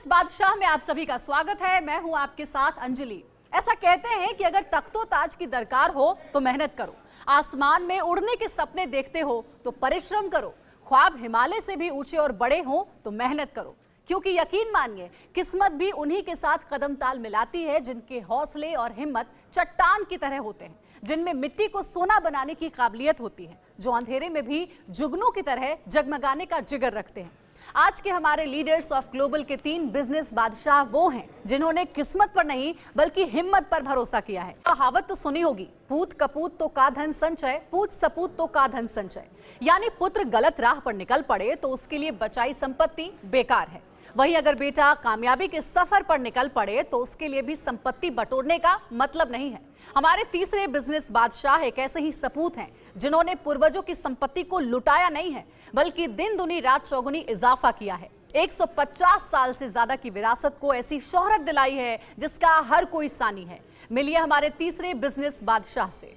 Business बादशाह में आप सभी का स्वागत है। मैं हूं आपके साथ अंजलि। ऐसा कहते हैं कि अगर तख्तो ताज की दरकार हो तो मेहनत करो, आसमान में उड़ने के सपने देखते हो तो परिश्रम करो, ख्वाब हिमालय से भी ऊंचे और बड़े हो तो मेहनत करो। क्योंकि यकीन मानिए किस्मत भी उन्हीं के साथ कदम ताल मिलाती है जिनके हौसले और हिम्मत चट्टान की तरह होते हैं, जिनमें मिट्टी को सोना बनाने की काबिलियत होती है, जो अंधेरे में भी जुगनू की तरह जगमगाने का जिगर रखते हैं। आज के हमारे लीडर्स ऑफ ग्लोबल के 3 बिजनेस बादशाह वो हैं जिन्होंने किस्मत पर नहीं बल्कि हिम्मत पर भरोसा किया है। कहावत तो सुनी होगी, पूत कपूत तो का धन संचय, पूत सपूत तो का धन संचय। यानी पुत्र गलत राह पर निकल पड़े तो उसके लिए बचाई संपत्ति बेकार है, वहीं अगर बेटा कामयाबी के सफर पर निकल पड़े तो उसके लिए भी संपत्ति बटोरने का मतलब नहीं है। हमारे तीसरे बिजनेस बादशाह एक ऐसे ही सपूत हैं जिन्होंने पूर्वजों की संपत्ति को लुटाया नहीं है बल्कि दिन दुनी रात चौगुनी इजाफा किया है। 150 साल से ज्यादा की विरासत को ऐसी शोहरत दिलाई है जिसका हर कोई सानी है। मिलिए हमारे तीसरे बिजनेस बादशाह से।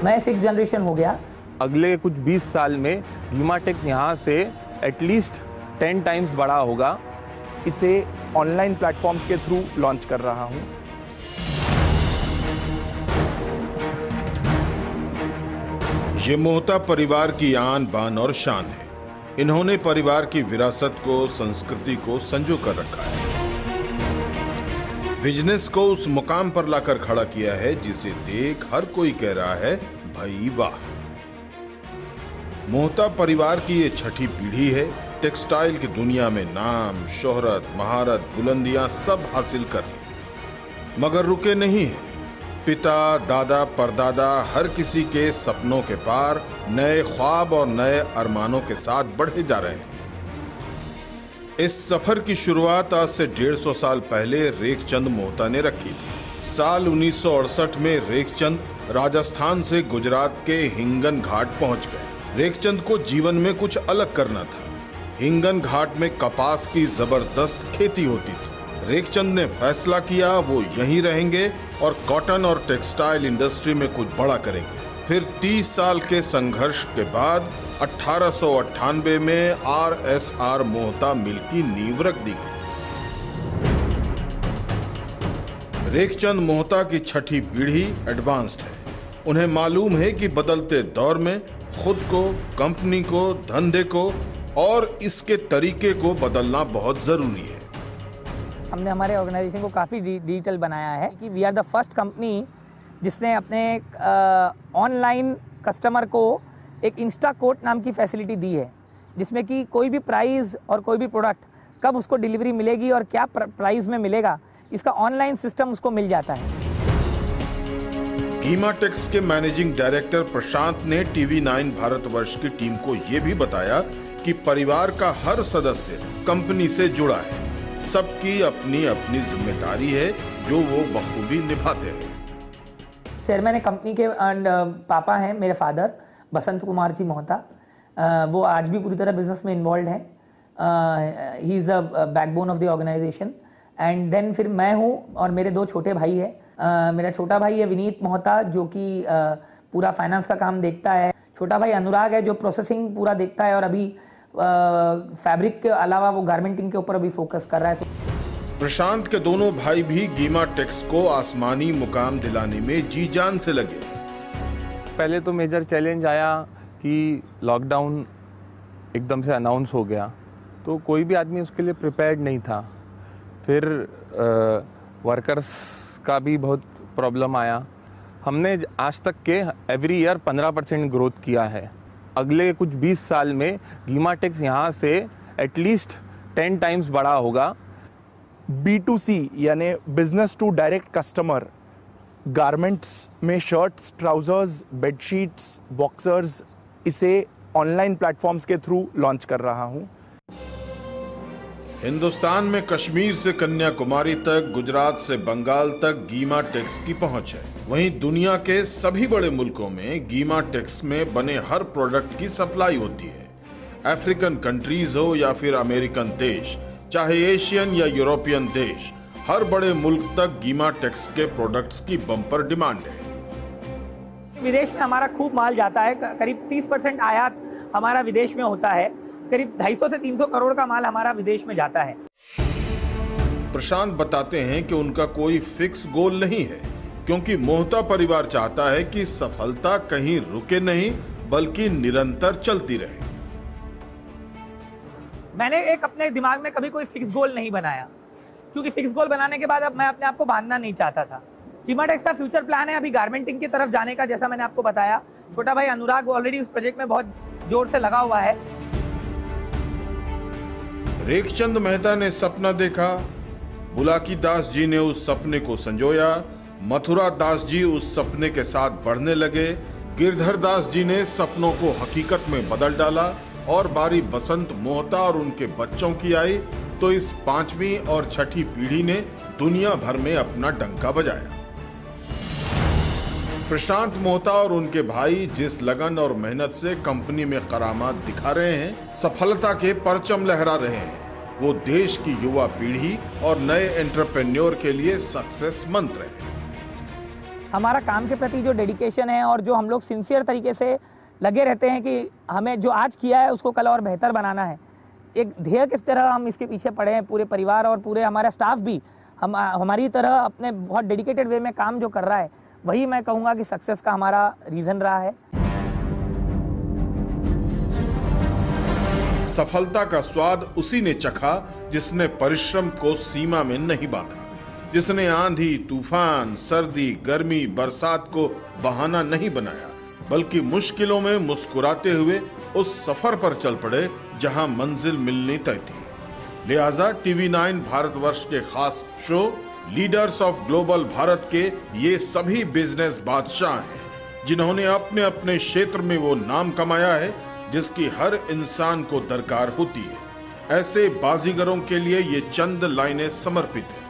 मैं 6th जनरेशन हो गया। अगले कुछ 20 साल में गीमाटेक्स यहाँ से एटलीस्ट 10 टाइम्स बड़ा होगा। इसे ऑनलाइन प्लेटफॉर्म्स के थ्रू लॉन्च कर रहा हूँ। ये मोहता परिवार की आन बान और शान है। इन्होंने परिवार की विरासत को, संस्कृति को संजो कर रखा है, बिजनेस को उस मुकाम पर लाकर खड़ा किया है जिसे देख हर कोई कह रहा है भाई वाह। मोहता परिवार की ये 6ठी पीढ़ी है। टेक्सटाइल की दुनिया में नाम, शोहरत, महारत, बुलंदियां सब हासिल कर ली, मगर रुके नहीं हैं। पिता, दादा, परदादा हर किसी के सपनों के पार नए ख्वाब और नए अरमानों के साथ बढ़े जा रहे हैं। इस सफर की शुरुआत आज से 150 साल पहले रेखचंद मोहता ने रखी थी। साल 1968 में रेखचंद राजस्थान से गुजरात के हिंगन घाट पहुंच गए। रेखचंद को जीवन में कुछ अलग करना था। हिंगन घाट में कपास की जबरदस्त खेती होती थी। रेखचंद ने फैसला किया वो यहीं रहेंगे और कॉटन और टेक्सटाइल इंडस्ट्री में कुछ बड़ा करेंगे। फिर 30 साल के संघर्ष के बाद 1898 में RSR मोहता मिल की नींव रख दी गई। रेखचंद मोहता की 6ठी पीढ़ी एडवांस्ड है। उन्हें मालूम है कि बदलते दौर में खुद को, कंपनी को, धंधे को और इसके तरीके को बदलना बहुत जरूरी है। हमने हमारे ऑर्गेनाइजेशन को काफ़ी डिजिटल बनाया है कि we are the first company जिसने अपने ऑनलाइन कस्टमर को एक इंस्टा कोड नाम की फैसिलिटी दी है, जिसमें कि कोई भी प्राइस और कोई भी प्रोडक्ट कब उसको डिलीवरी मिलेगी और क्या प्राइस में मिलेगा, इसका ऑनलाइन सिस्टम उसको मिल जाता है। गीमाटेक्स के मैनेजिंग डायरेक्टर प्रशांत ने TV9 भारतवर्ष की टीम को यह भी बताया कि परिवार का हर सदस्य कंपनी से जुड़ा है। सबकी अपनी अपनी जिम्मेदारी है जो वो बखूबी निभाते हैं। चेयरमैन कंपनी के पापा हैं मेरे फादर बसंत कुमार जी मोहता। वो आज भी पूरी तरह बिजनेस में इन्वॉल्व हैं। He is a backbone of the organisation. And then फिर मैं हूँ और मेरे 2 छोटे भाई हैं। मेरा छोटा भाई है विनीत मोहता जो कि पूरा फाइनेंस का काम देखता है। छोटा भाई अनुराग है जो प्रोसेसिंग पूरा देखता है और अभी फैब्रिक के अलावा वो गारमेंटिंग के ऊपर अभी फोकस कर रहा है। प्रशांत के दोनों भाई भी गीमाटेक्स को आसमानी मुकाम दिलाने में जी जान से लगे। पहले तो मेजर चैलेंज आया कि लॉकडाउन एकदम से अनाउंस हो गया तो कोई भी आदमी उसके लिए प्रिपेयर्ड नहीं था। फिर वर्कर्स का भी बहुत प्रॉब्लम आया। हमने आज तक के एवरी ईयर 15% ग्रोथ किया है। अगले कुछ 20 साल में गीमाटेक्स यहाँ से एटलीस्ट 10 टाइम्स बड़ा होगा। B2C यानी business to direct customer, garments में शर्ट्स, ट्राउजर्स, बेडशीट्स, बॉक्सर्स, इसे ऑनलाइन प्लेटफॉर्म्स के थ्रू लॉन्च कर रहा हूँ। हिंदुस्तान में कश्मीर से कन्याकुमारी तक, गुजरात से बंगाल तक गीमाटेक्स की पहुंच है। वहीं दुनिया के सभी बड़े मुल्कों में गीमाटेक्स में बने हर प्रोडक्ट की सप्लाई होती है। अफ्रीकन कंट्रीज हो या फिर अमेरिकन देश, चाहे एशियन या यूरोपियन देश, हर बड़े मुल्क तक गीमाटेक्स के प्रोडक्ट्स की बम्पर डिमांड है। विदेश में हमारा खूब माल जाता है। करीब 30% आयात हमारा विदेश में होता है करीब 250 से 300 करोड़ का माल हमारा विदेश में जाता है। प्रशांत बताते हैं कि उनका कोई फिक्स गोल नहीं है, क्योंकि मोहता परिवार चाहता है कि सफलता कहीं रुके नहीं बल्कि निरंतर चलती रहे। मैंने एक अपने दिमाग में कभी कोई फिक्स गोल नहीं बनाया, क्योंकि फिक्स गोल बनाने के बाद अब मैं अपने आप को बांधना नहीं चाहता था। कीमाटेक्स का फ्यूचर प्लान है अभी गारमेंटिंग की तरफ जाने का, जैसा मैंने आपको बताया। छोटा भाई अनुराग ऑलरेडी उस प्रोजेक्ट में बहुत जोर से लगा हुआ है। रेखचंद मेहता ने सपना देखा, बुलाकी दास जी ने उस सपने को संजोया, मथुरा दास जी उस सपने के साथ बढ़ने लगे, गिरधर दास जी ने सपनों को हकीकत में बदल डाला और बारी बसंत मोहता और उनके बच्चों की आई तो इस 5वीं और 6ठी पीढ़ी ने दुनिया भर में अपना डंका बजाया। प्रशांत मोहता और उनके भाई जिस लगन और मेहनत से कंपनी में करामात दिखा रहे हैं, सफलता के परचम लहरा रहे हैं, वो देश की युवा पीढ़ी और नए एंटरप्रेन्योर के लिए सक्सेस मंत्र है। हमारा काम के प्रति जो डेडिकेशन है और जो हम लोग सिंसियर तरीके से लगे रहते हैं कि हमें जो आज किया है उसको कल और बेहतर बनाना है, एक ध्येय किस तरह हम इसके पीछे पड़े हैं, पूरे परिवार और पूरे हमारा स्टाफ भी हमारी तरह अपने बहुत डेडिकेटेड वे में काम जो कर रहा है, वही मैं कहूँगा कि सक्सेस का हमारा रीज़न रहा है। सफलता का स्वाद उसी ने चखा जिसने परिश्रम को सीमा में नहीं बांधा, जिसने आंधी तूफान सर्दी गर्मी बरसात को बहाना नहीं बनाया, बल्कि मुश्किलों में मुस्कुराते हुए उस सफर पर चल पड़े जहां मंजिल मिलनी तय थी। लिहाजा TV9 भारतवर्ष के खास show leaders of global Bharat के ये सभी बिजनेस बादशाह हैं, जिन्होंने अपने अपने क्षेत्र में वो नाम कमाया है जिसकी हर इंसान को दरकार होती है। ऐसे बाजीगरों के लिए ये चंद लाइनें समर्पित हैं।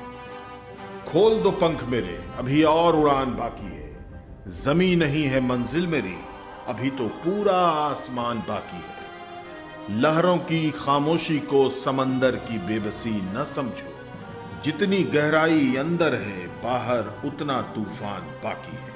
खोल दो पंख मेरे, अभी और उड़ान बाकी है, जमीन नहीं है मंजिल मेरी, अभी तो पूरा आसमान बाकी है। लहरों की खामोशी को समंदर की बेबसी न समझो, जितनी गहराई अंदर है बाहर उतना तूफान बाकी है।